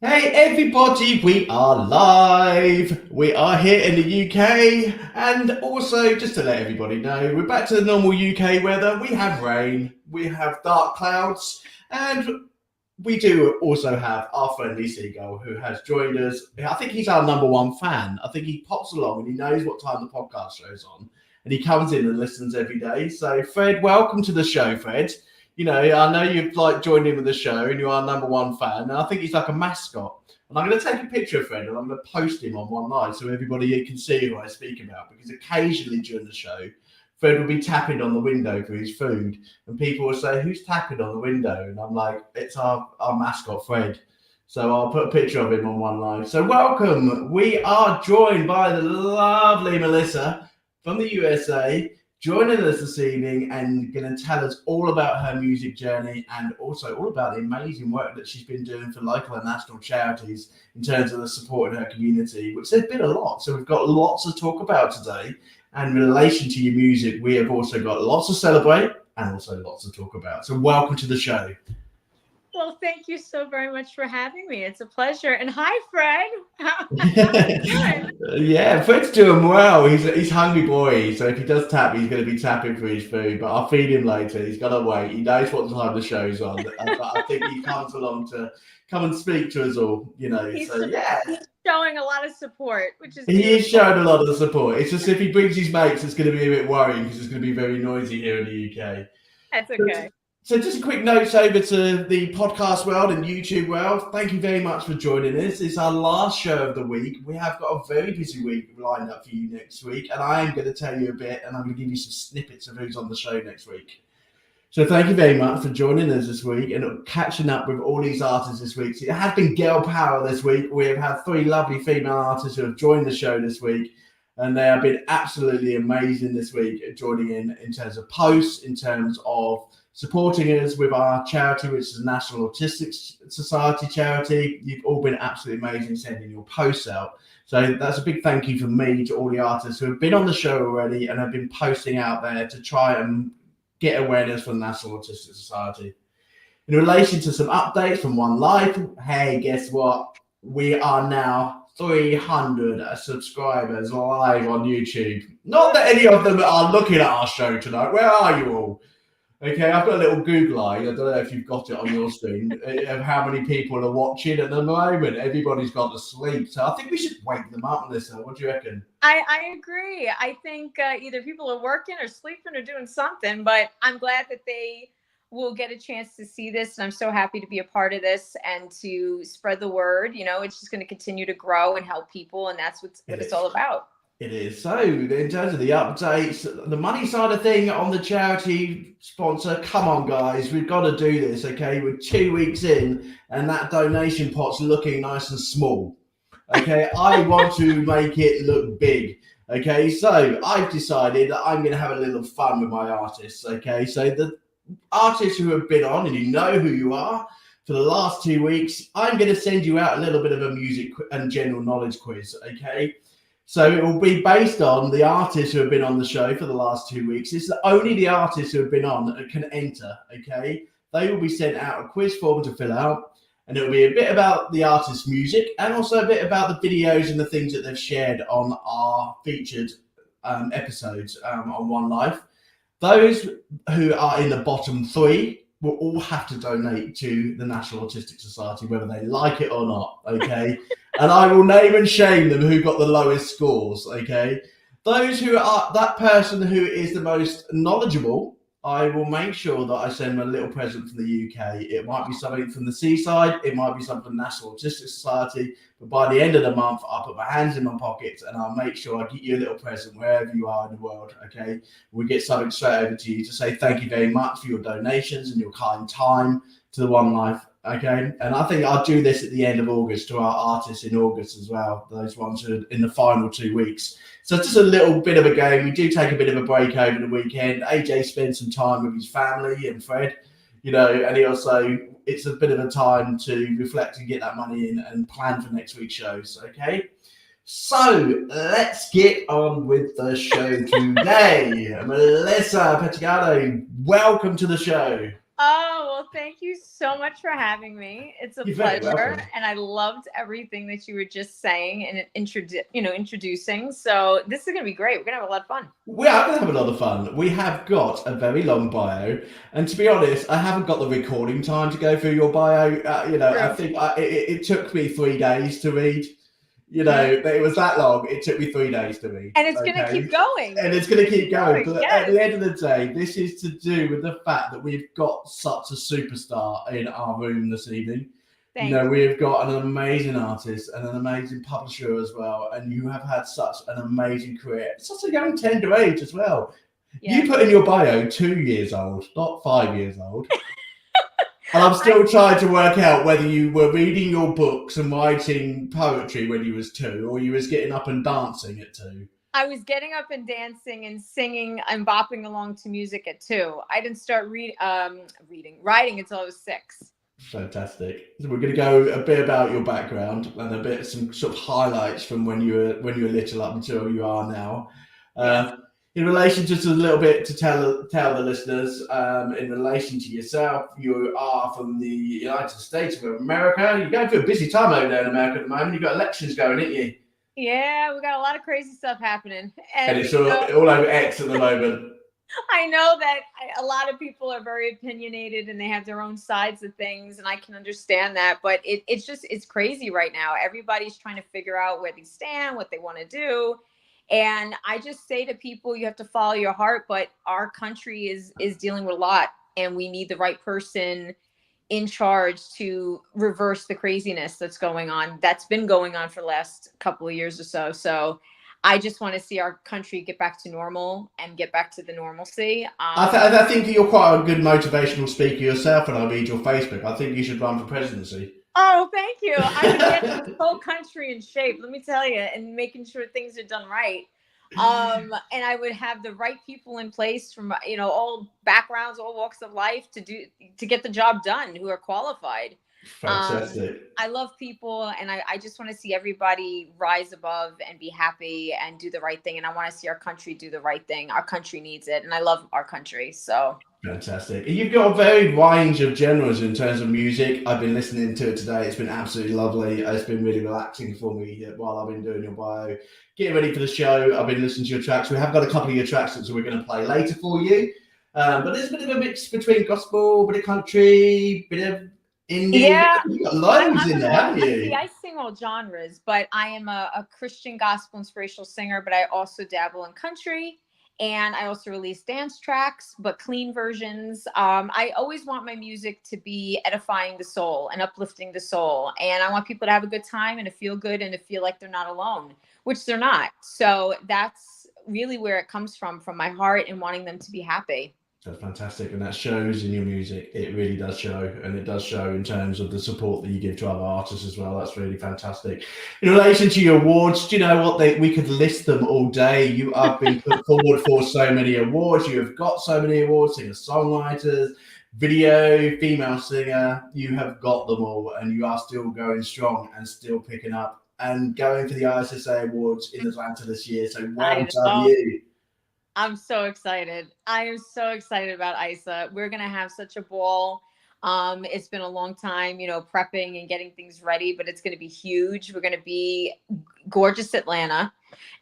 Hey everybody, we are live. We are here in the UK, and also just to let everybody know, we're back to the normal UK weather. We have rain, we have dark clouds, and we do also have our friendly Seagull who has joined us. I think he's our number one fan. I think he pops along and he knows what time the podcast show's on, and he comes in and listens every day. So, Fred, welcome to the show, Fred. I know you've joined in with the show and you are number one fan, and I think he's like a mascot. And I'm going to take a picture of Fred and I'm going to post him on one night so everybody can see who I speak about. Because occasionally during the show, Fred will be tapping on the window for his food, and people will say, "Who's tapping on the window?" And I'm like, "It's our mascot, Fred." So I'll put a picture of him on one line. So welcome. We are joined by the lovely Melissa from the USA, joining us this evening and going to tell us all about her music journey and also all about the amazing work that she's been doing for local and national charities in terms of the support in her community, which there's been a lot. So we've got lots to talk about today. And in relation to your music, we have also got lots to celebrate and also lots to talk about. So welcome to the show. Well, thank you so very much for having me. It's a pleasure. And hi, Fred. How Yeah, Fred's doing well. He's hungry boy, so if he does tap, he's going to be tapping for his food. But I'll feed him later. He's got to wait. He knows what time the show's on. But I think he comes along to come and speak to us all. He's showing a lot of support, which is he is showing a lot of support. It's just if he brings his mates, it's going to be a bit worrying because it's going to be very noisy here in the UK. That's okay. So just a quick note over to the podcast world and YouTube world. Thank you very much for joining us. It's our last show of the week. We have got a very busy week lined up for you next week, and I am going to tell you a bit, and I'm going to give you some snippets of who's on the show next week. So thank you very much for joining us this week and catching up with all these artists this week. So it has been girl power this week. We have had 3 lovely female artists who have joined the show this week, and they have been absolutely amazing this week, joining in terms of posts, in terms of supporting us with our charity, which is the National Autistic Society charity. You've all been absolutely amazing sending your posts out. So that's a big thank you from me to all the artists who have been on the show already and have been posting out there to try and get awareness for the National Autistic Society. In relation to some updates from One Life, hey, guess what? We are now 300 subscribers live on YouTube. Not that any of them are looking at our show tonight. Where are you all? Okay, I've got a little Google eye. I don't know if you've got it on your screen of how many people are watching at the moment. Everybody's gone to sleep. So I think we should wake them up, Melissa. What do you reckon? I agree. I think either people are working or sleeping or doing something, but I'm glad that they will get a chance to see this. And I'm so happy to be a part of this and to spread the word. It's just going to continue to grow and help people. And that's what it's all about. It is. So, in terms of the updates, the money side of thing on the charity sponsor, come on, guys, we've got to do this, okay? We're 2 weeks in, and that donation pot's looking nice and small, okay? I want to make it look big, okay? So, I've decided that I'm going to have a little fun with my artists, okay? So, the artists who have been on, and you know who you are, for the last 2 weeks, I'm going to send you out a little bit of a music and general knowledge quiz, okay? So it will be based on the artists who have been on the show for the last 2 weeks. It's only the artists who have been on that can enter, okay? They will be sent out a quiz form to fill out, and it will be a bit about the artist's music and also a bit about the videos and the things that they've shared on our featured episodes on One Life. Those who are in the bottom 3 will all have to donate to the National Autistic Society, whether they like it or not, okay? And I will name and shame them who got the lowest scores, okay? Those who are that person who is the most knowledgeable, I will make sure that I send them a little present from the UK. It might be something from the Seaside, it might be something from the National Autistic Society, but by the end of the month, I'll put my hands in my pockets and I'll make sure I get you a little present wherever you are in the world, okay? We get something straight over to you to say thank you very much for your donations and your kind time to the One Life. Okay, and I think I'll do this at the end of August to our artists in August as well, those ones who are in the final 2 weeks. So just a little bit of a game. We do take a bit of a break over the weekend. AJ spends some time with his family and Fred, and he also, it's a bit of a time to reflect and get that money in and plan for next week's shows, okay? So let's get on with the show today. Melissa Pettignano, welcome to the show. Oh, well, thank you so much for having me. It's a You're very pleasure, welcome. and I loved everything that you were just saying and introducing. So this is going to be great. We're going to have a lot of fun. We are going to have a lot of fun. We have got a very long bio, and to be honest, I haven't got the recording time to go through your bio. I True. think it took me 3 days to read. It was that long. It took me 3 days to read. And it's going to keep going. And it's going to keep going. But Yes. at the end of the day, this is to do with the fact that we've got such a superstar in our room this evening. We've got an amazing artist and an amazing publisher as well. And you have had such an amazing career. Such a young, tender age as well. Yes. You put in your bio 2 years old, not 5 years old. And I'm still trying to work out whether you were reading your books and writing poetry when you was 2, or you was getting up and dancing at 2. I was getting up and dancing and singing and bopping along to music at 2. I didn't start writing until I was 6. Fantastic. So we're going to go a bit about your background and some sort of highlights from when you were little up until you are now. Yes. In relation, just a little bit to tell the listeners, in relation to yourself, you are from the United States of America. You're going through a busy time over there in America at the moment. You've got elections going, haven't you? Yeah, we got a lot of crazy stuff happening. And it's all over X at the moment. I know that a lot of people are very opinionated and they have their own sides of things, and I can understand that. But it's crazy right now. Everybody's trying to figure out where they stand, what they want to do. And I just say to people, you have to follow your heart, but our country is dealing with a lot, and we need the right person in charge to reverse the craziness that's been going on for the last couple of years or so. So I just want to see our country get back to normal and get back to the normalcy. I think you're quite a good motivational speaker yourself, and I read your Facebook. I think you should run for presidency. Oh, thank you. I'm getting the whole country in shape, let me tell you, and making sure things are done right. And I would have the right people in place from all backgrounds, all walks of life to get the job done, who are qualified. Fantastic. I love people, and I just want to see everybody rise above and be happy and do the right thing. And I want to see our country do the right thing. Our country needs it, and I love our country. So fantastic. You've got a very range of genres in terms of music. I've been listening to it today. It's been absolutely lovely. It's been really relaxing for me while I've been doing your bio. Getting ready for the show, I've been listening to your tracks. We have got a couple of your tracks that we're going to play later for you. But there's a bit of a mix between gospel, bit of country, bit of indie. Yeah, you've got loads in there, haven't you? See, I sing all genres, but I am a Christian gospel inspirational singer, but I also dabble in country. And I also release dance tracks, but clean versions. I always want my music to be edifying the soul and uplifting the soul. And I want people to have a good time and to feel good and to feel like they're not alone, which they're not. So that's really where it comes from my heart and wanting them to be happy. That's fantastic, and that shows in your music. It really does show, and it does show in terms of the support that you give to other artists as well. That's really fantastic. In relation to your awards, do you know what? We could list them all day. You have been put forward for so many awards. You have got so many awards, singer-songwriters, video, female singer. You have got them all, and you are still going strong and still picking up and going for the ISSA Awards in Atlanta this year. So well done you. I'm so excited. I am so excited about ISA. We're going to have such a ball. It's been a long time, prepping and getting things ready, but it's going to be huge. We're going to be gorgeous Atlanta,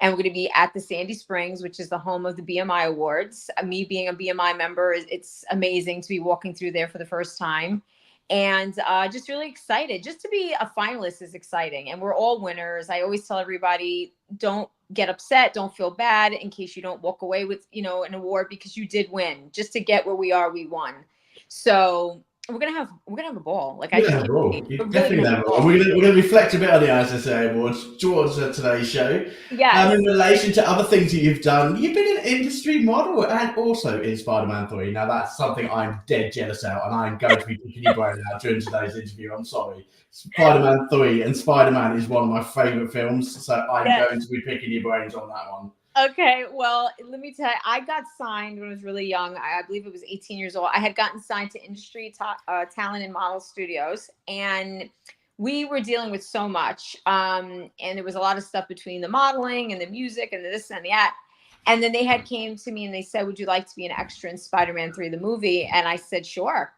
and we're going to be at the Sandy Springs, which is the home of the BMI Awards. Me being a BMI member, it's amazing to be walking through there for the first time. And just really excited. Just to be a finalist is exciting. And we're all winners. I always tell everybody, don't get upset. Don't feel bad in case you don't walk away with, an award, because you did win. Just to get where we are, we won. So we're gonna have a ball. Like I just definitely have a ball. We're gonna reflect a bit on the ISSA Awards towards today's show. Yeah. In relation to other things that you've done, you've been an industry model and also in Spider-Man 3. Now that's something I'm dead jealous out, and I'm going to be picking your brain out during today's interview. I'm sorry. Spider-Man 3 and Spider-Man is one of my favorite films, so I'm going to be picking your brains on that one. Okay, well, let me tell you, I got signed when I was really young. I believe it was 18 years old. I had gotten signed to Industry Talent and Model Studios, and we were dealing with so much. And there was a lot of stuff between the modeling and the music and the this and the that. And then they had came to me and they said, would you like to be an extra in Spider-Man 3, the movie? And I said, sure.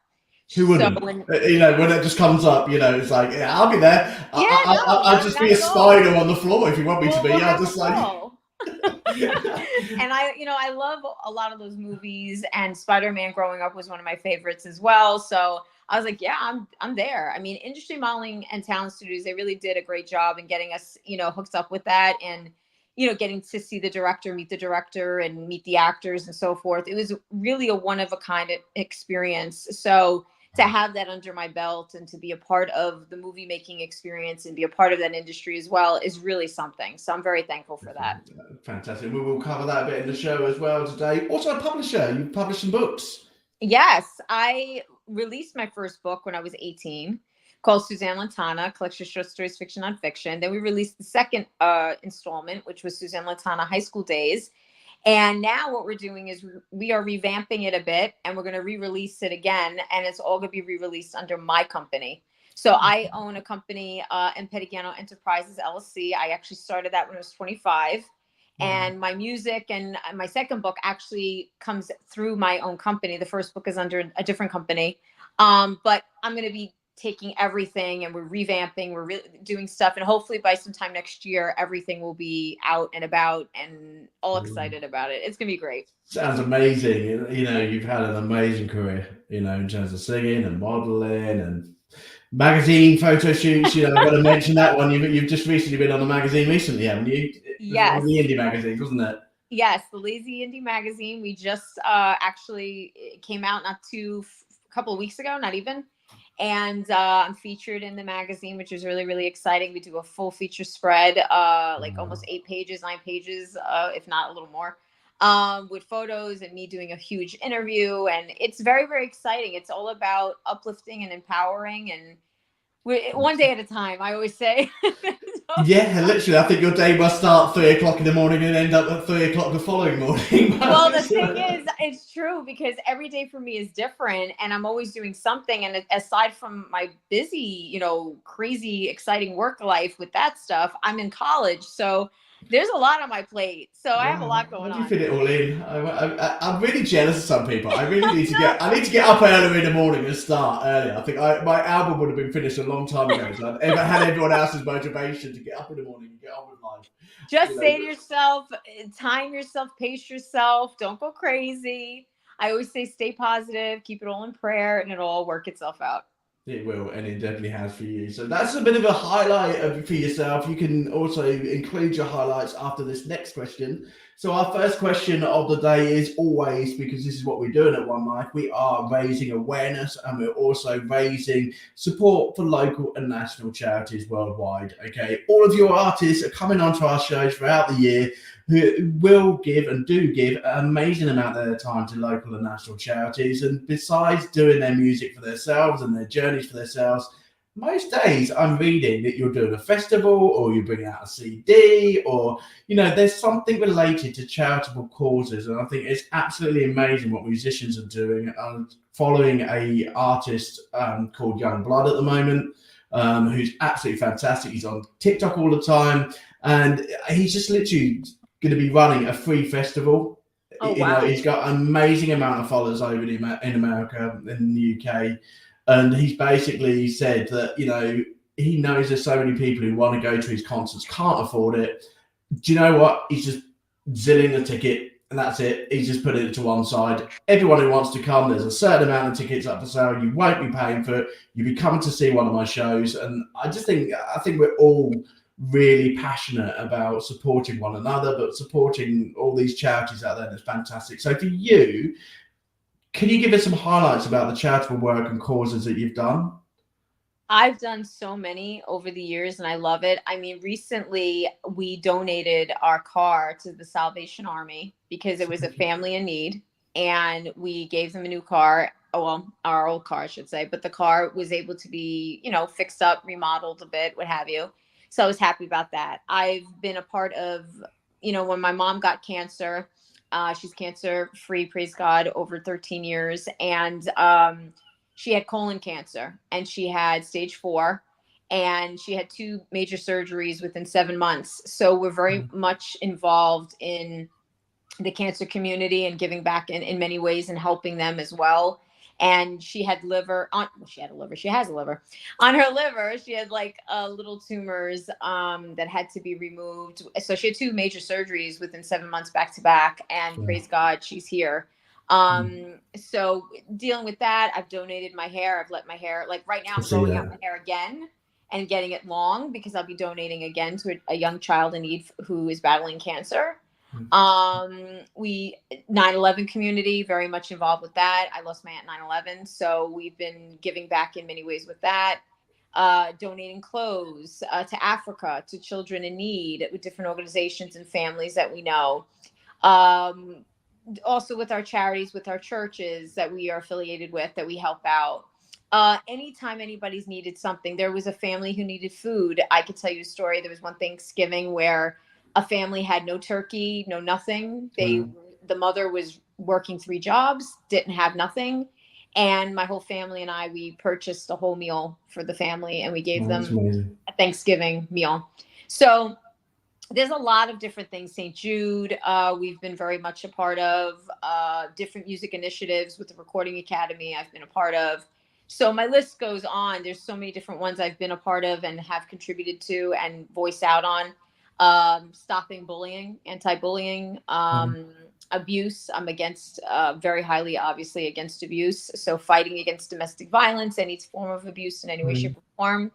Who So wouldn't? when When it just comes up, it's like, yeah, I'll be there. yeah, no, I'll just not be a at all. spider on the floor if you want me to We'll be. I'll have a just like, ball. And I love a lot of those movies, and Spider-Man growing up was one of my favorites as well. So I was like, yeah, I'm there. I mean, Industry Modeling and Talent Studios, they really did a great job in getting us, hooked up with that, and getting to see the director, meet the director, and meet the actors and so forth. It was really a one of a kind experience. So to have that under my belt and to be a part of the movie making experience and be a part of that industry as well is really something. So I'm very thankful for that. fantastic. We will cover that a bit in the show as well today. Also, a publisher. You've published some books. Yes, I released my first book when I was 18, called Suzanne Lantana, Collection of Short Stories, Fiction, Nonfiction. Then we released the second installment, which was Suzanne Lantana High School Days. And now what we're doing is we are revamping it a bit, and we're going to re-release it again, and it's all going to be re-released under my company. So I own a company, and Pettignano Enterprises LLC. I actually started that when I was 25. And my music and my second book actually comes through my own company. The first book is under a different company. But I'm going to be taking everything, and we're revamping, we're doing stuff. And hopefully by sometime next year, everything will be out and about, and all excited about it. It's going to be great. Sounds amazing. You've had an amazing career, in terms of singing and modeling and magazine photo shoots. I've got to mention that one. You've just recently been on a magazine recently, haven't you? Yes. One of the indie magazines, wasn't it? Yes, the Lazy Indie magazine. We just actually it came out a couple of weeks ago, not even. And I'm featured in the magazine, which is really, really exciting. We do a full feature spread, like almost 8 pages, 9 pages, if not a little more, with photos and me doing a huge interview. And it's very, very exciting. It's all about uplifting and empowering, and one day at a time, I always say. Yeah, literally. I think your day must start 3:00 in the morning and end up at 3:00 the following morning. Well, the thing is, it's true, because every day for me is different, and I'm always doing something. And aside from my busy, crazy, exciting work life with that stuff, I'm in college. So there's a lot on my plate. So I have a lot going on. How do you on. fit it all in? I'm really jealous of some people. I really need to I need to get up earlier in the morning and start earlier. I think my album would have been finished a long time ago. So I've ever had everyone else's motivation to get up in the morning and get on with life. Just say to yourself, time yourself, pace yourself. Don't go crazy. I always say stay positive, keep it all in prayer, and it'll all work itself out. It will, and it definitely has for you. So that's a bit of a highlight for yourself. You can also include your highlights after this next question. So our first question of the day is always, because this is what we're doing at One Life, we are raising awareness, and we're also raising support for local and national charities worldwide. Okay, all of your artists are coming onto our shows throughout the year who will give and do give an amazing amount of their time to local and national charities. And besides doing their music for themselves and their journeys for themselves, most days I'm reading that you're doing a festival, or you're bringing out a CD, or there's something related to charitable causes. And I think it's absolutely amazing what musicians are doing. I'm following a artist called Young Blood at the moment, who's absolutely fantastic. He's on TikTok all the time, and he's just literally going to be running a free festival. Oh, wow. He's got an amazing amount of followers over in America, in the UK. And he's basically said that, he knows there's so many people who want to go to his concerts, can't afford it. Do you know what? He's just zilling the ticket, and that's it. He's just putting it to one side. Everyone who wants to come, there's a certain amount of tickets up for sale. You won't be paying for it. You'll be coming to see one of my shows. And I think we're all really passionate about supporting one another, but supporting all these charities out there. That's fantastic. So for you, can you give us some highlights about the charitable work and causes that you've done? I've done so many over the years, and I love it. I mean, recently we donated our car to the Salvation Army because it was a family in need, and we gave them a new car. Oh, well, our old car, I should say, but the car was able to be, fixed up, remodeled a bit, what have you. So I was happy about that. I've been a part of, when my mom got cancer, she's cancer free, praise God, over 13 years. And she had colon cancer, and she had stage 4, and she had 2 major surgeries within 7 months. So we're very much involved in the cancer community and giving back in many ways and helping them as well. and she had liver on. Well, she had a liver. She has a liver on her liver. She had like little tumors that had to be removed. So she had 2 major surgeries within 7 months back to back. And praise God, she's here. So dealing with that, I've donated my hair. I've let my hair, like right now, I'm growing out my hair again and getting it long because I'll be donating again to a young child in need who is battling cancer. We 9/11 community, very much involved with that. I lost my aunt 9/11, so we've been giving back in many ways with that. Donating clothes to Africa, to children in need, with different organizations and families that we know. Also with our charities, with our churches that we are affiliated with, that we help out. Anytime anybody's needed something, there was a family who needed food. I could tell you a story. There was one Thanksgiving where a family had no turkey, no nothing. The mother was working 3 jobs, didn't have nothing. And my whole family and I, we purchased a whole meal for the family and we gave them a Thanksgiving meal. So there's a lot of different things. St. Jude, we've been very much a part of, different music initiatives with the Recording Academy I've been a part of. So my list goes on. There's so many different ones I've been a part of and have contributed to and voiced out on. Stopping bullying, anti-bullying, abuse. I'm against, very highly, obviously, against abuse. So fighting against domestic violence, any form of abuse in any way, shape, or form.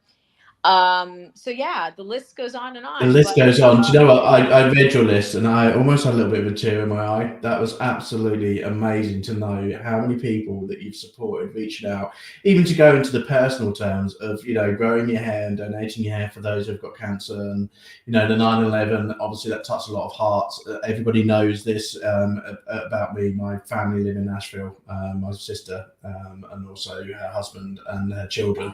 So yeah, the list goes on and on. The list goes on. Do you know what? I read your list and I almost had a little bit of a tear in my eye. That was absolutely amazing to know how many people that you've supported, reaching out, even to go into the personal terms of, you know, growing your hair and donating your hair for those who've got cancer. And, you know, the 9/11, obviously that touched a lot of hearts. Everybody knows this about me. My family live in Nashville, my sister, and also her husband and her children.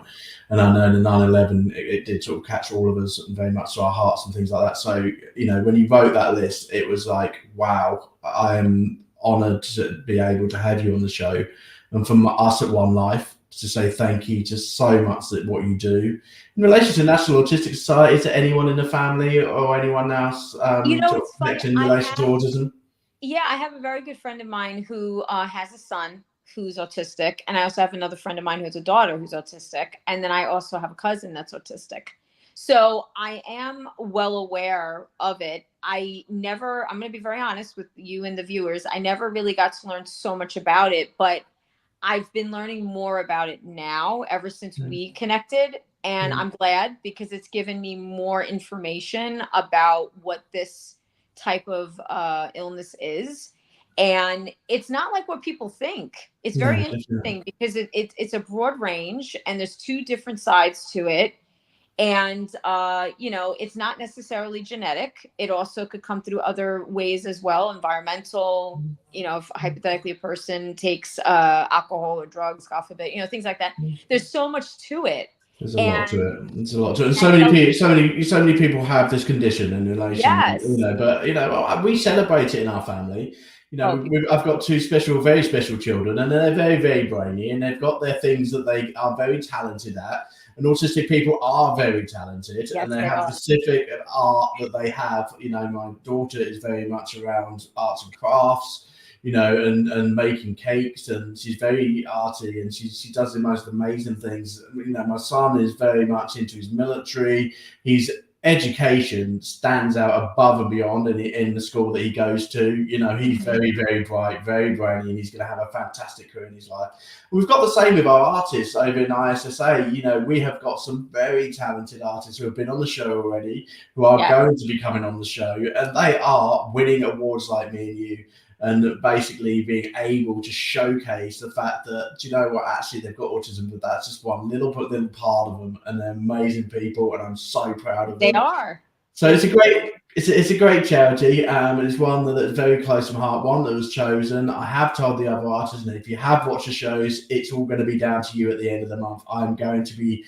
And I know the 9/11, it did sort of catch all of us and very much to our hearts and things like that. So, you know, when you wrote that list, it was like, wow, I am honored to be able to have you on the show. And from us at One Life, to say thank you to so much that what you do. In relation to National Autistic Society, is there anyone in the family or anyone else you know, it's funny. in relation to autism? Yeah, I have a very good friend of mine who has a son who's autistic. And I also have another friend of mine who has a daughter who's autistic. And then I also have a cousin that's autistic. So I am well aware of it. I'm going to be very honest with you and the viewers. I never really got to learn so much about it, but I've been learning more about it now ever since we connected. And I'm glad because it's given me more information about what this type of illness is. And it's not like what people think. It's very interesting because it's a broad range and there's 2 different sides to it. And, you know, it's not necessarily genetic. It also could come through other ways as well. Environmental, you know, if hypothetically a person takes alcohol or drugs, God forbid, you know, things like that. There's so much to it. There's a lot to it. There's a lot to it. And so many people have this condition in relation, you know, but, you know, we celebrate it in our family. You know, I've got 2 very special children, and they're very, very brainy, and they've got their things that they are very talented at. And autistic people are very talented, and they have specific art that they have. You know, my daughter is very much around arts and crafts, you know, and making cakes, and she's very arty, and she does the most amazing things. You know, my son is very much into his military. His education stands out above and beyond in the school that he goes to. You know, he's very, very bright, very brainy, and he's going to have a fantastic career in his life. We've got the same with our artists over in ISSA. You know, we have got some very talented artists who have been on the show already, who are going to be coming on the show, and they are winning awards like me and you. And basically being able to showcase the fact that, do you know what, actually they've got autism, but that's just one little part of them, and they're amazing people, and I'm so proud of them. They are. So it's a great charity, and it's one that's very close to my heart, one that was chosen. I have told the other artists, and if you have watched the shows, it's all going to be down to you at the end of the month. I'm going to be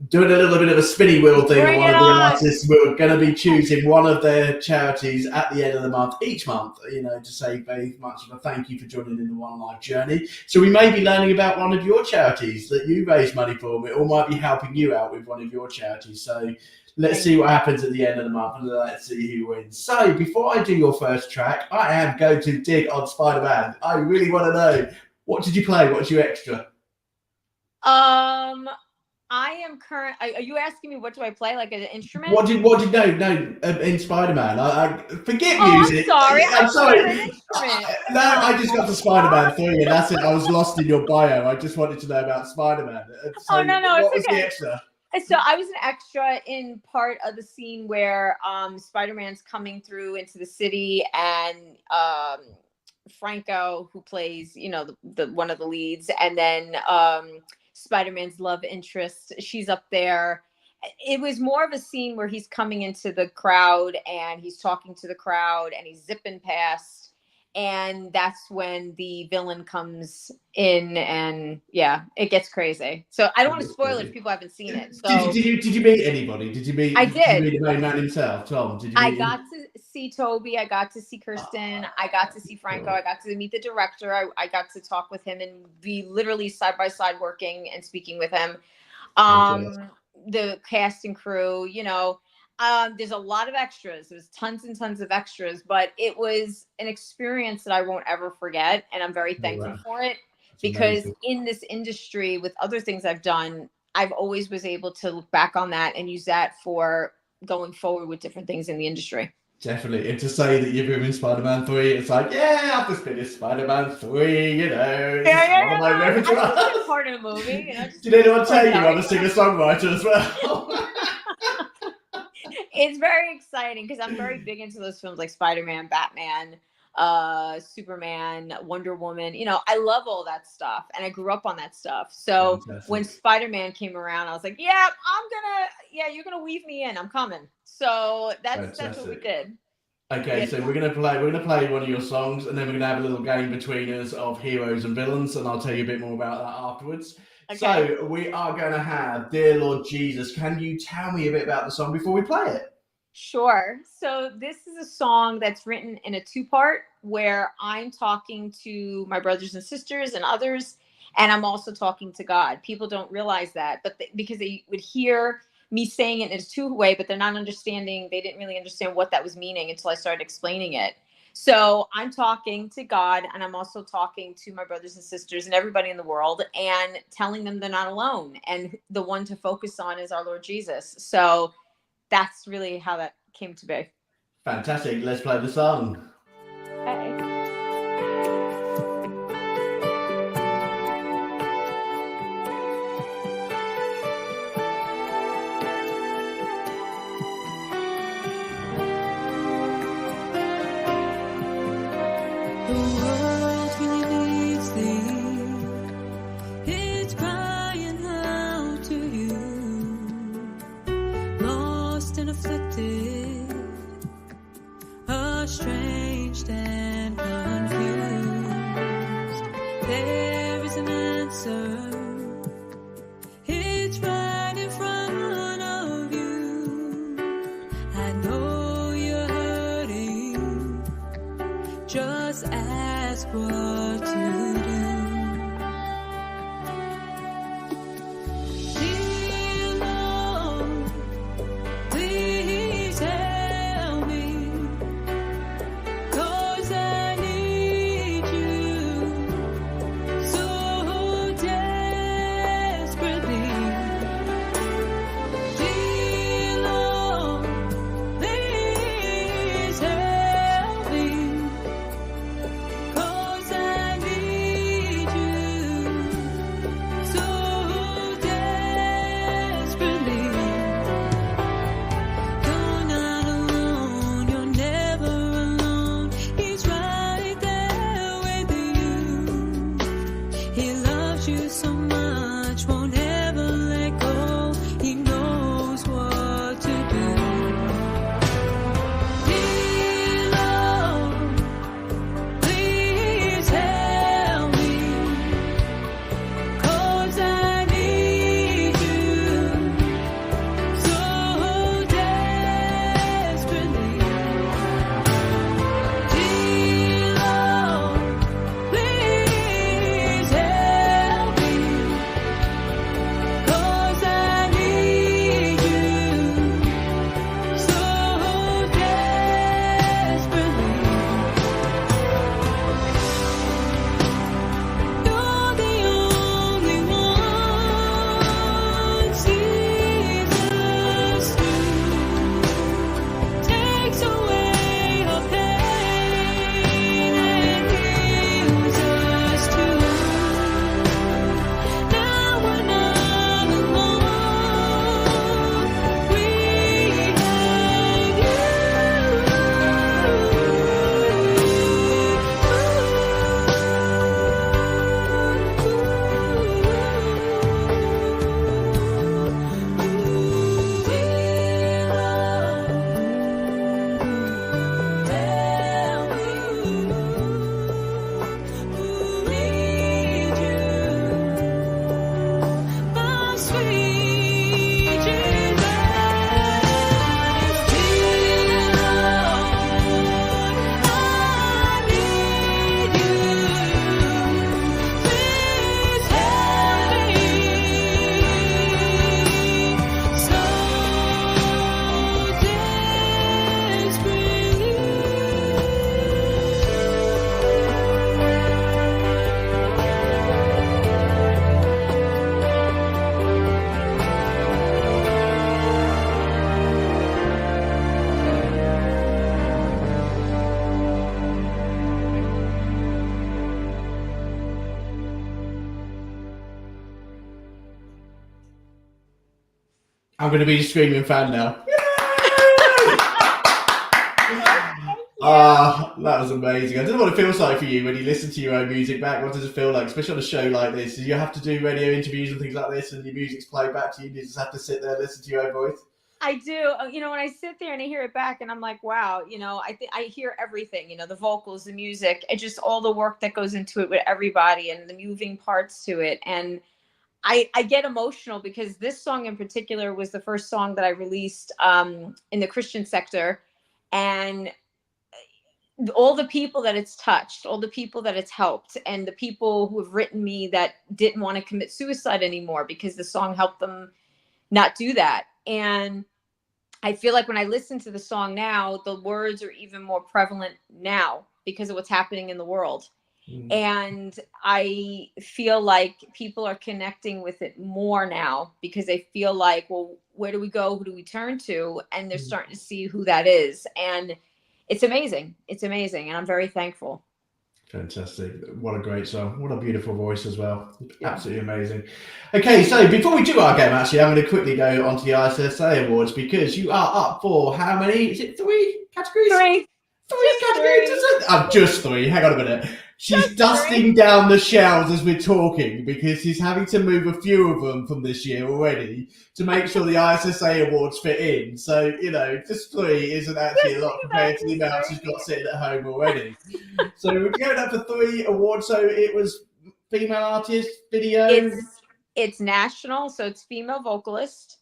doing a little bit of a spinny wheel thing. One of the artists, we're going to be choosing one of their charities at the end of the month, each month, you know, to say very much of a thank you for joining in the One Life journey. So we may be learning about one of your charities that you raise money for, or might be helping you out with one of your charities. So let's see what happens at the end of the month, and let's see who wins. So before I do your first track, I am going to dig on Spider-Man. I really want to know, What did you play? What's your extra? I am current. Are you asking me what do I play, like an instrument? What did no in Spider-Man? I forget Oh, music. I'm sorry. An instrument. No, I just got to Spider-Man 3, and that's it. I was lost in your bio. I just wanted to know about Spider-Man. So no, what was okay. the extra? So I was an extra in part of the scene where Spider-Man's coming through into the city, and Franco, who plays, the one of the leads, and then Spider-Man's love interest, she's up there. It was more of a scene where he's coming into the crowd and he's talking to the crowd and he's zipping past, and that's when the villain comes in, and yeah, it gets crazy. So I don't want to spoil it if people haven't seen it. So did you meet anybody? Did you meet? I did. Did you meet the main man himself, Tom? Did you? I got to see Toby. I got to see Kirsten. I got to see Franco. I got to meet the director. I got to talk with him and be literally side by side working and speaking with him. The cast and crew, there's a lot of extras. There's tons and tons of extras, but it was an experience that I won't ever forget. And I'm very thankful for it. That's because amazing. In this industry, with other things I've done, I've always was able to look back on that and use that for going forward with different things in the industry. Definitely. And to say that you're doing Spider-Man 3, it's like, yeah, I've just finished Spider-Man 3, Yeah. I just part of the movie. Did anyone tell you I'm a singer-songwriter as well? It's very exciting because I'm very big into those films like Spider-Man, Batman, Superman, Wonder Woman. I love all that stuff, and I grew up on that stuff. So when Spider-Man came around, I was like, yeah, you're gonna weave me in. I'm coming. So that's what we did. Okay, so we're gonna play one of your songs, and then we're gonna have a little game between us of heroes and villains, and I'll tell you a bit more about that afterwards. Okay. So we are gonna have "Dear Lord Jesus." Can you tell me a bit about the song before we play it? Sure. So this is a song that's written in a two-part where I'm talking to my brothers and sisters and others, and I'm also talking to God. People don't realize that, but because they would hear me saying it in a two-way, but they're not understanding. They didn't really understand what that was meaning until I started explaining it. So I'm talking to God, and I'm also talking to my brothers and sisters and everybody in the world, and telling them they're not alone. And the one to focus on is our Lord Jesus. So that's really how that came to be. Fantastic. Let's play the song. Okay. I'm going to be a screaming fan now. That was amazing. I don't know what it feels like for you when you listen to your own music back. What does it feel like, especially on a show like this? Do you have to do radio interviews and things like this, and your music's played back to you? You just have to sit there and listen to your own voice? I do. You know, when I sit there and I hear it back, and I'm like, wow, you know, I hear everything. You know, the vocals, the music, and just all the work that goes into it with everybody, and the moving parts to it. And I get emotional because this song in particular was the first song that I released in the Christian sector, and all the people that it's touched, all the people that it's helped, and the people who have written me that didn't want to commit suicide anymore because the song helped them not do that. And I feel like when I listen to the song now, the words are even more prevalent now because of what's happening in the world. And I feel like people are connecting with it more now because they feel like, well, where do we go? Who do we turn to? And they're starting to see who that is. And it's amazing. It's amazing. And I'm very thankful. Fantastic. What a great song. What a beautiful voice as well. Absolutely amazing. Okay, so before we do our game, actually, I'm going to quickly go onto the ISSA Awards because you are up for how many? Is it 3 categories? Three categories? Just 3. Hang on a minute. She's dusting down the shelves as we're talking because she's having to move a few of them from this year already to make sure the ISSA Awards fit in. So, you know, just 3 isn't actually a lot compared to the amount she's got sitting at home already. So we're going up for 3 awards. So it was female artist, video. It's national, so it's female vocalist.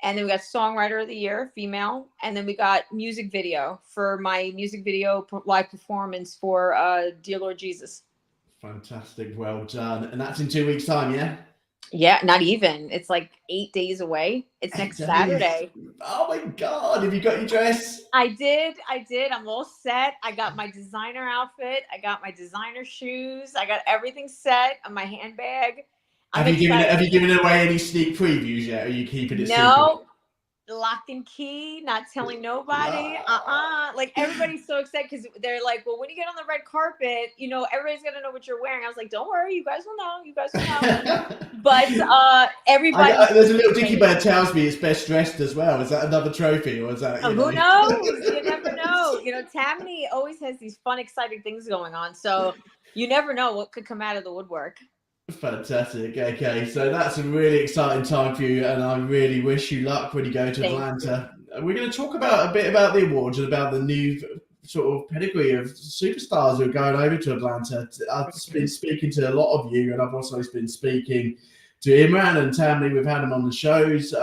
And then we got songwriter of the year, female. And then we got music video for my music video live performance for Dear Lord Jesus. Fantastic. Well done. And that's in 2 weeks' time, yeah? Yeah, not even. It's like 8 days away. It's next Saturday. Oh my God. Have you got your dress? I did. I'm all set. I got my designer outfit. I got my designer shoes. I got everything set on my handbag. Have you given away any sneak previews yet? Or are you keeping it secret? No, lock and key, not telling nobody. Like everybody's so excited because they're like, well, when you get on the red carpet, you know, everybody's gonna know what you're wearing. I was like, don't worry, you guys will know. But everybody. There's a little Dickie Bird tells me it's best dressed as well. Is that another trophy or is that? Who knows? You never know. You know, Tammany always has these fun, exciting things going on, so you never know what could come out of the woodwork. Fantastic. Okay, so that's a really exciting time for you, and I really wish you luck when you go to Atlanta. We're going to talk a bit about the awards and about the new sort of pedigree of superstars who are going over to Atlanta. I've been speaking to a lot of you, and I've also been speaking to Imran and Tammany. We've had them on the shows.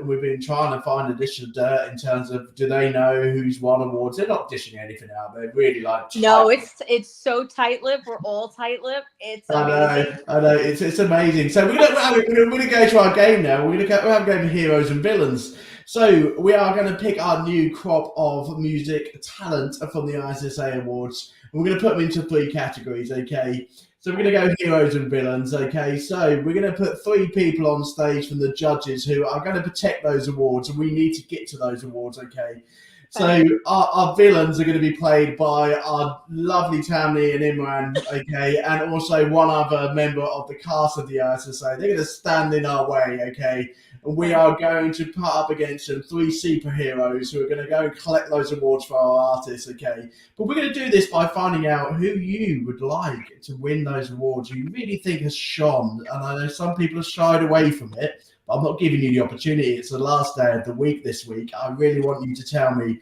We've been trying to find additional dirt in terms of do they know who's won awards. They're not dishing anything out. They're really like no, it's so tight-lipped. We're all tight-lipped. It's amazing. I know. It's amazing. So we're gonna go to our game now. We're gonna have a game of heroes and villains. So we are going to pick our new crop of music talent from the ISSA Awards. We're going to put them into 3 categories. Okay. So we're going to go heroes and villains, okay? So we're going to put 3 people on stage from the judges who are going to protect those awards, and we need to get to those awards, okay? So our villains are going to be played by our lovely Tammany and Imran, okay? And also one other member of the cast of the ISSA. They're going to stand in our way, okay? And we are going to put up against them 3 superheroes who are going to go and collect those awards for our artists, okay? But we're going to do this by finding out who you would like to win those awards you really think has shone. And I know some people have shied away from it, but I'm not giving you the opportunity. It's the last day of the week this week. I really want you to tell me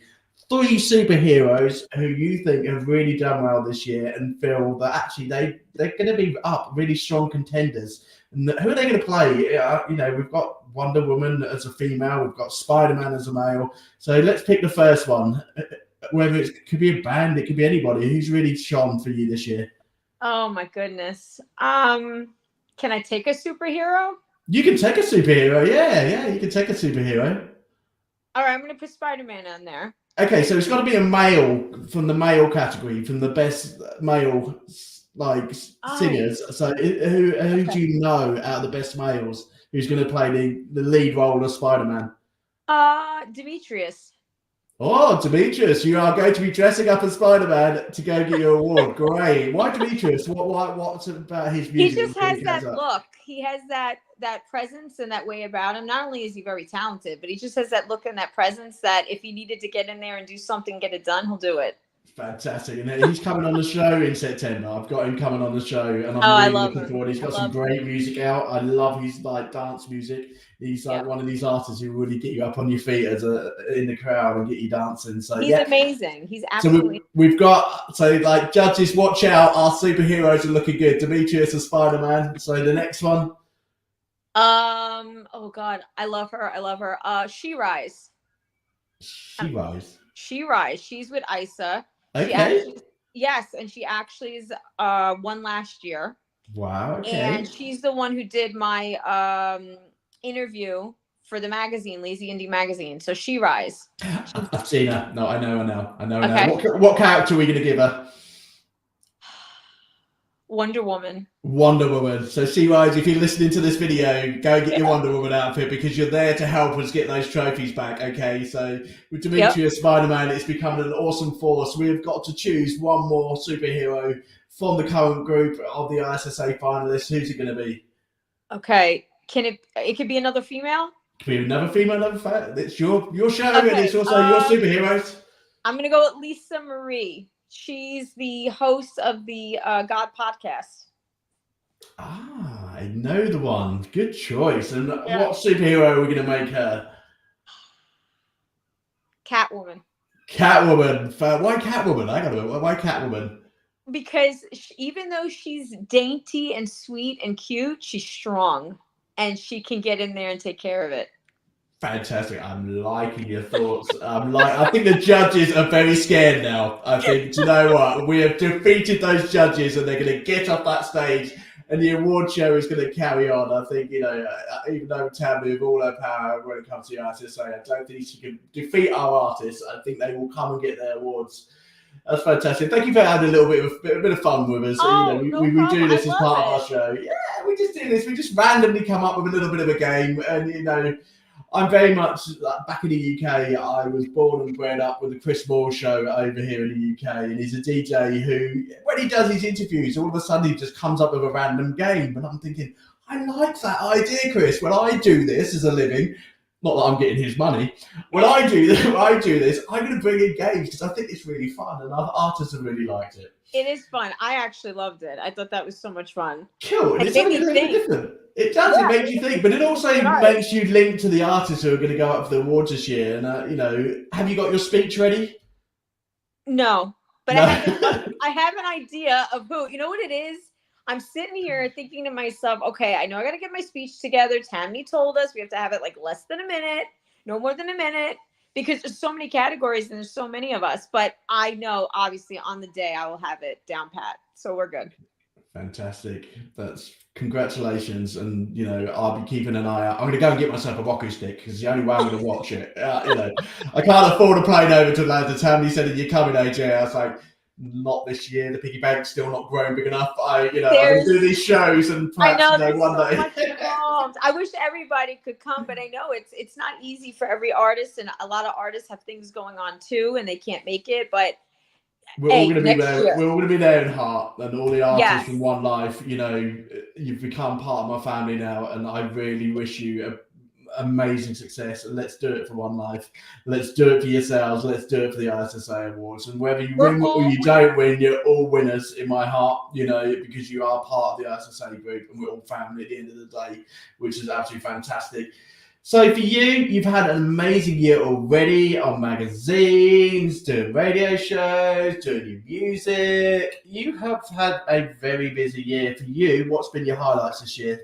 3 superheroes who you think have really done well this year and feel that actually they're going to be up really strong contenders. And who are they going to play? You know, we've got Wonder Woman as a female. We've got Spider-Man as a male. So let's pick the first one. Whether it could be a band, it could be anybody. Who's really shone for you this year? Oh, my goodness. Can I take a superhero? You can take a superhero. Yeah. You can take a superhero. All right, I'm going to put Spider-Man on there. Okay, so it's got to be a male from the male category, from the best male singers. So who do you know out of the best males who's going to play the lead role of Spider-Man? Demetrius. Oh, Demetrius, you are going to be dressing up as Spider-Man to go get your award. Great. Why Demetrius? What's about his music? He just has that look. He has that that presence and that way about him. Not only is he very talented, but he just has that look and that presence that if he needed to get in there and do something, get it done, he'll do it. Fantastic. And he's coming on the show in September. I've got him coming on the show, and I'm I really love looking him. forward. He's got some great music out. I love his like dance music. He's like one of these artists who really get you up on your feet in the crowd and get you dancing. So he's amazing. He's absolutely. So we've got like judges. Watch out! Our superheroes are looking good. Demetrius and Spider-Man. So the next one. Oh God, I love her. I love her. She Rise. She Rise. She's with Isa. Okay. Yes, and she actually is won last year. Wow. Okay. And she's the one who did my interview for the magazine, Lazy Indie Magazine. So She Rise. I've seen her. No, I know her now. What character are we going to give her? Wonder Woman. Wonder Woman. So She Rise, if you're listening to this video, go get your Wonder Woman outfit, because you're there to help us get those trophies back, okay? So with Demetrius Spider-Man, it's become an awesome force. We've got to choose one more superhero from the current group of the ISSA finalists. Who's it going to be? Okay. It could be another female? It could be another female, It's your show, and it's also your superheroes. I'm going to go with Lisa Marie. She's the host of the God podcast. Ah, I know the one. Good choice. And what superhero are we going to make her? Catwoman. Catwoman. Why Catwoman? I gotta know. Why Catwoman? Because even though she's dainty and sweet and cute, she's strong, and she can get in there and take care of it. Fantastic. I'm liking your thoughts. I think the judges are very scared now. I think, do you know what? We have defeated those judges, and they're going to get off that stage, and the award show is going to carry on. I think, even though Tammy with all her power when it comes to the ISSA, I don't think she can defeat our artists. I think they will come and get their awards. That's fantastic. Thank you for having a bit of fun with us. We do this as part of our show. Yeah, we just do this. We just randomly come up with a little bit of a game, and I'm very much back in the UK. I was born and bred up with the Chris Moore show over here in the UK, and he's a DJ who, when he does his interviews, all of a sudden he just comes up with a random game, and I'm thinking, I like that idea, Chris. When I do this as a living, not that I'm getting his money, when I do this, I'm going to bring in games because I think it's really fun, and other artists have really liked it. It is fun. I actually loved it. I thought that was so much fun. Cool. It's something different. It does. It makes you think, but it also makes you link to the artists who are going to go up for the awards this year. And have you got your speech ready? No, but I have an idea of who. You know what it is? I'm sitting here thinking to myself, okay, I know I got to get my speech together. Tammy told us we have to have it like less than a minute, no more than a minute, because there's so many categories and there's so many of us. But I know, obviously, on the day I will have it down pat. So we're good. Fantastic. That's congratulations. And, I'll be keeping an eye out. I'm going to go and get myself a Roku stick because it's the only way I'm going to watch it. I can't afford a plane over to Atlanta. Tammy said, "You're coming, AJ." I was like, not this year. The piggy bank's still not grown big enough. I'm going to do these shows and perhaps one day. I wish everybody could come, but I know it's not easy for every artist, and a lot of artists have things going on too, and they can't make it. But we're all going to be there. We're all going to be there in heart, and all the artists from One Life. You've become part of my family now, and I really wish you amazing success. And let's do it for One Life. Let's do it for yourselves. Let's do it for the ISSA Awards. And whether you win or you don't win, you're all winners in my heart. Because you are part of the ISSA group, and we're all family at the end of the day, which is absolutely fantastic. So for you, you've had an amazing year already on magazines, doing radio shows, doing your music. You have had a very busy year. For you, what's been your highlights this year?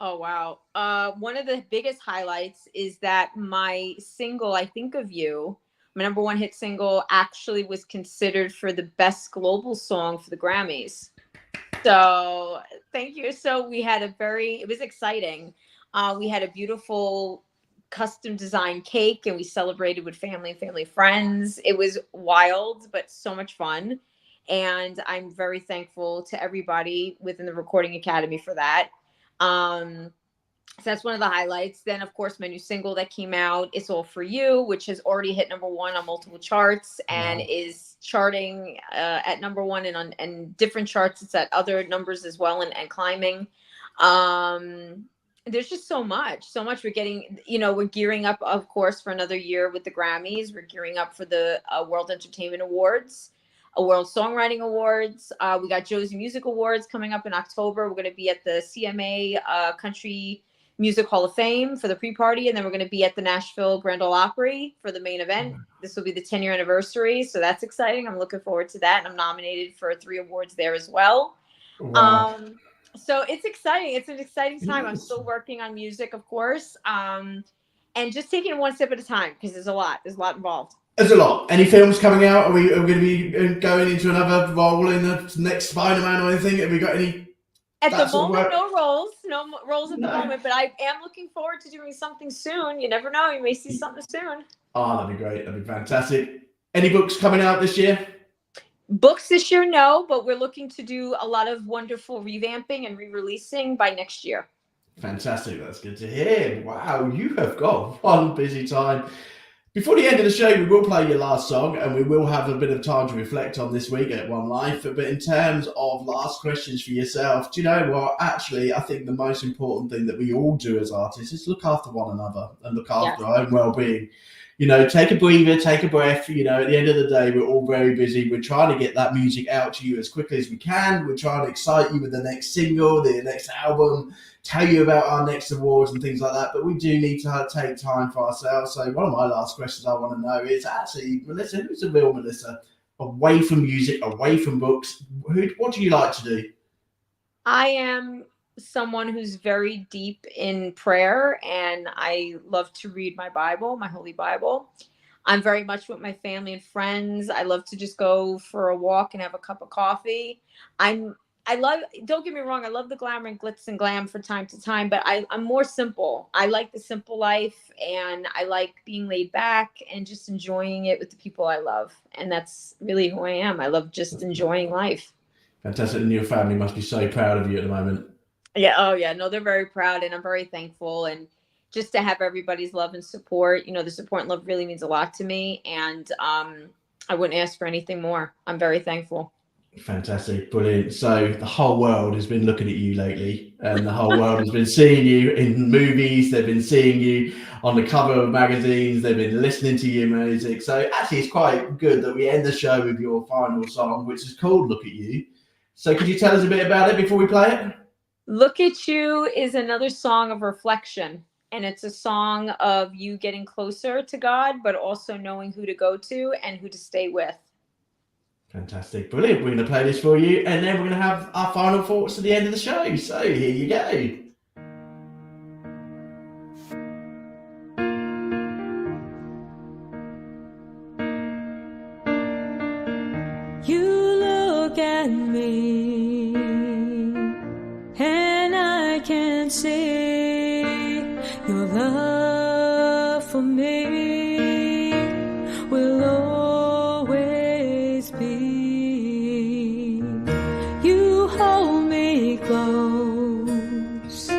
Oh, wow. One of the biggest highlights is that my single, I Think of You, my number one hit single, actually was considered for the best global song for the Grammys. So thank you. So we had it was exciting. We had a beautiful custom designed cake, and we celebrated with family and friends. It was wild, but so much fun. And I'm very thankful to everybody within the Recording Academy for that. So that's one of the highlights. Then, of course, my new single that came out, It's All For You, which has already hit number one on multiple charts and is charting at number one, and on different charts. It's at other numbers as well, and climbing. there's just so much. We're getting, we're gearing up, of course, for another year with the Grammys. We're gearing up for the World Entertainment Awards, a World Songwriting Awards. We got Josie Music Awards coming up in October. We're going to be at the CMA Country Music Hall of Fame for the pre-party, and then we're going to be at the Nashville Grand Ole Opry for the main event. This will be the 10-year anniversary, so that's exciting. I'm looking forward to that, and I'm nominated for 3 awards there as well. Wow. So it's exciting. It's an exciting time. I'm still working on music, of course, and just taking it one step at a time, because there's a lot involved. There's a lot. Any films coming out? Are we going to be going into another role in the next Spider-Man or anything? Have we got any? At the moment, no roles at the moment, but I am looking forward to doing something soon. You never know. You may see something soon. Oh, that'd be great. That'd be fantastic. Any books coming out this year? Books this year, no, but we're looking to do a lot of wonderful revamping and re-releasing by next year. Fantastic. That's good to hear. Wow, you have got one busy time. Before the end of the show, we will play your last song, and we will have a bit of time to reflect on this week at One Life. But in terms of last questions for yourself, do you know what? Actually, I think the most important thing that we all do as artists is look after one another and look after our own well-being. Take a breather, take a breath. At the end of the day, we're all very busy. We're trying to get that music out to you as quickly as we can. We're trying to excite you with the next single, the next album, tell you about our next awards and things like that. But we do need to take time for ourselves. So one of my last questions I want to know is actually, Melissa, who's the real Melissa? Away from music, away from books, what do you like to do? I am someone who's very deep in prayer, and I love to read my Bible, my Holy Bible. I'm very much with my family and friends. I love to just go for a walk and have a cup of coffee. Don't get me wrong, I love the glamour and glitz and glam from time to time, but I'm more simple. I like the simple life, and I like being laid back and just enjoying it with the people I love. And that's really who I am. I love just enjoying life. Fantastic. And your family must be so proud of you at the moment. Yeah. Oh, yeah. No, they're very proud, and I'm very thankful. And just to have everybody's love and support, the support and love really means a lot to me. And I wouldn't ask for anything more. I'm very thankful. Fantastic. Brilliant. So the whole world has been looking at you lately, and the whole world has been seeing you in movies. They've been seeing you on the cover of magazines. They've been listening to your music. So actually, it's quite good that we end the show with your final song, which is called Look at You. So could you tell us a bit about it before we play it? Look at You is another song of reflection, and it's a song of you getting closer to God, but also knowing who to go to and who to stay with. Fantastic. Brilliant. We're going to play this for you, and then we're going to have our final thoughts at the end of the show. So here you go. You look at me, and I can see your love for me will always be. You hold me close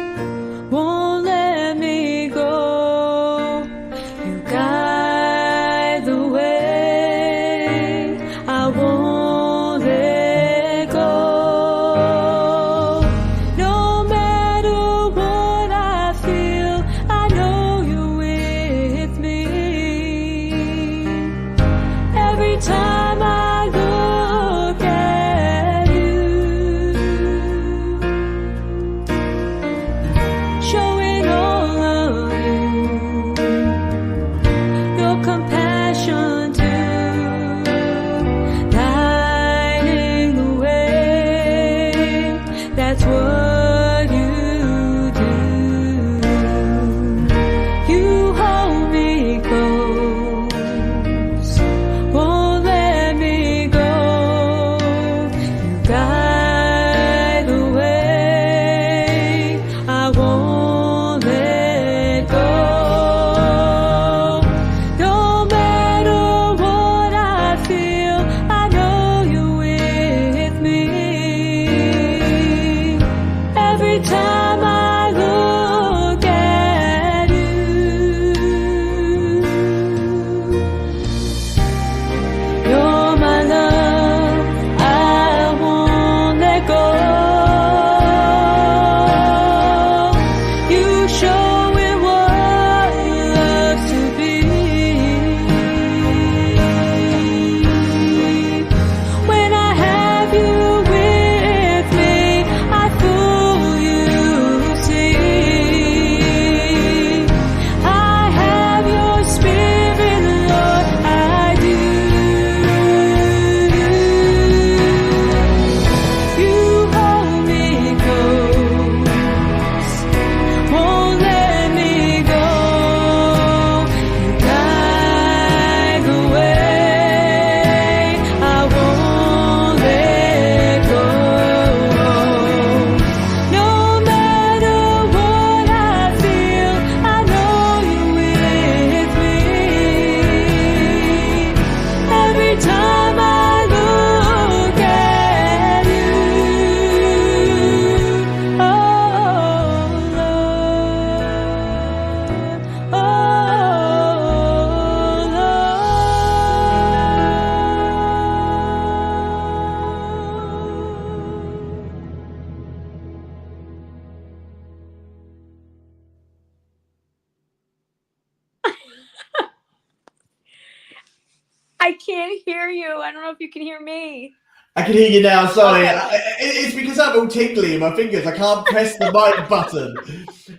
I can't hear you. I don't know if you can hear me. I can hear you now. Sorry, Okay. it's because I'm all tingly in my fingers. I can't press the mic button.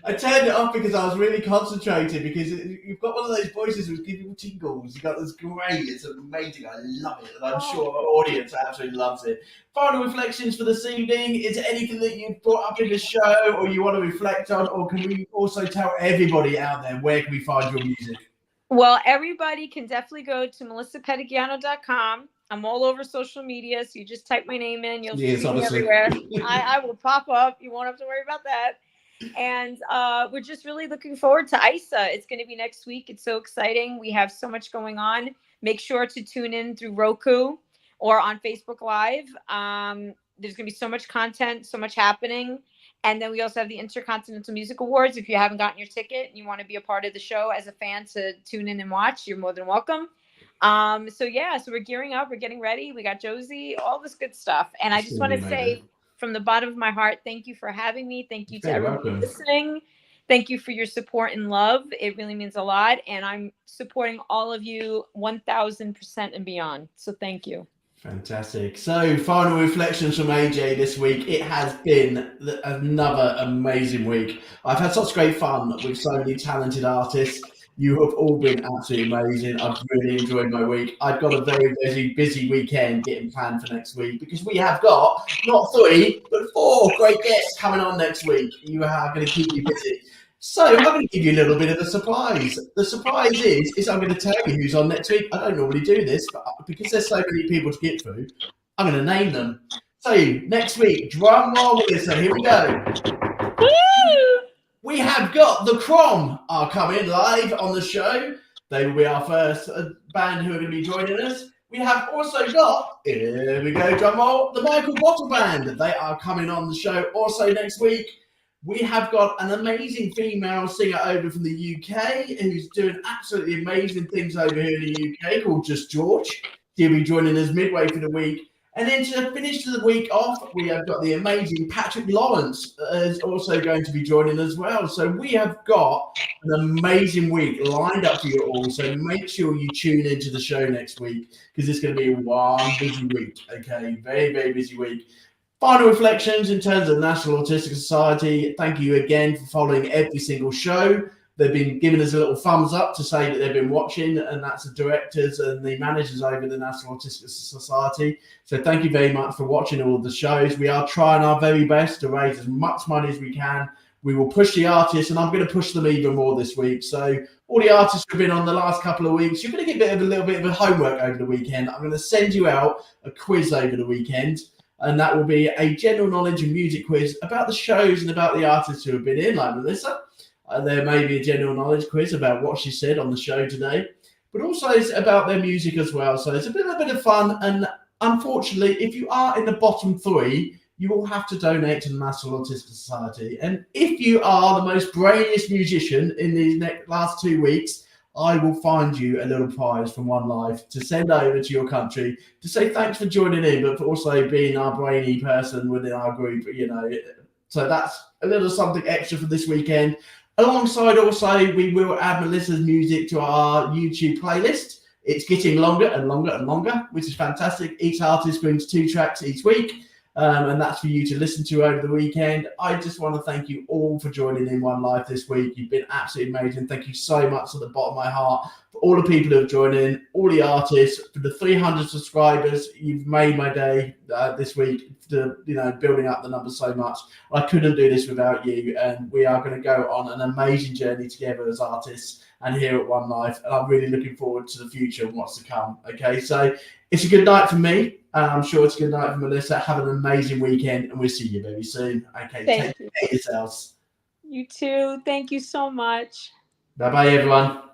I turned it off because I was really concentrated. Because you've got one of those voices which give you tingles. You got this great. It's amazing. I love it, and I'm sure our audience absolutely loves it. Final reflections for this evening. Is there anything that you've brought up in the show, or you want to reflect on, or can we also tell everybody out there where can we find your music? Well, everybody can definitely go to melissapettignano.com. I'm all over social media, so you just type my name in. You'll see me everywhere. I will pop up. You won't have to worry about that. And we're just really looking forward to ISA. It's going to be next week. It's so exciting. We have so much going on. Make sure to tune in through Roku or on Facebook Live. There's going to be so much content, so much happening. And then we also have the Intercontinental Music Awards. If you haven't gotten your ticket and you want to be a part of the show as a fan to tune in and watch, you're more than welcome. So we're gearing up. We're getting ready. We got Josie, all this good stuff. And I just want to say from the bottom of my heart, thank you for having me. Thank you to everyone listening. Thank you for your support and love. It really means a lot. And I'm supporting all of you 1000% and beyond. So thank you. Fantastic. So, final reflections from AJ this week. It has been another amazing week. I've had such great fun with so many talented artists. You have all been absolutely amazing. I've really enjoyed my week. I've got a very busy weekend getting planned for next week because we have got not 3, but 4 great guests coming on next week. You are going to keep you busy. So I'm going to give you a little bit of a surprise. The surprise is I'm going to tell you who's on next week. I don't normally do this, but because there's so many people to get through, I'm going to name them. So next week, drum roll with us. So here we go. Woo! We have got the Crom are coming live on the show. They will be our first band who are going to be joining us. We have also got, here we go, drum roll, the Michael Bottle Band. They are coming on the show also next week. We have got an amazing female singer over from the UK who's doing absolutely amazing things over here in the UK called Just George. She'll be joining us midway through the week. And then to finish the week off, we have got the amazing Patrick Lawrence is also going to be joining as well. So we have got an amazing week lined up for you all. So make sure you tune into the show next week because it's going to be one busy week. Okay, very busy week. Final reflections in terms of National Autistic Society. Thank you again for following every single show. They've been giving us a little thumbs up to say that they've been watching, and that's the directors and the managers over the National Autistic Society. So thank you very much for watching all of the shows. We are trying our very best to raise as much money as we can. We will push the artists, and I'm going to push them even more this week. So all the artists who've been on the last couple of weeks, you're going to get a little bit of a homework over the weekend. I'm going to send you out a quiz over the weekend. And that will be a general knowledge and music quiz about the shows and about the artists who have been in, like Melissa. There may be a general knowledge quiz about what she said on the show today, but also it's about their music as well. So it's a bit of fun. And unfortunately, if you are in the bottom 3, you will have to donate to the National Autistic Society. And if you are the most brainiest musician in these last 2 weeks, I will find you a little prize from One Life to send over to your country to say thanks for joining in, but for also being our brainy person within our group, you know. So that's a little something extra for this weekend. Alongside also, we will add Melissa's music to our YouTube playlist. It's getting longer and longer, which is fantastic. Each artist brings 2 tracks each week. And that's for you to listen to over the weekend. I just want to thank you all for joining in One Life this week. You've been absolutely amazing. Thank you so much from the bottom of my heart for all the people who have joined in, all the artists, for the 300 subscribers. You've made my day this week, building up the numbers so much. I couldn't do this without you, and we are going to go on an amazing journey together as artists and here at One Life. And I'm really looking forward to the future and what's to come. Okay, so it's a good night for me. I'm sure it's a good night for Melissa. Have an amazing weekend, and we'll see you very soon. Okay, take care of yourselves. You too. Thank you so much. Bye-bye, everyone.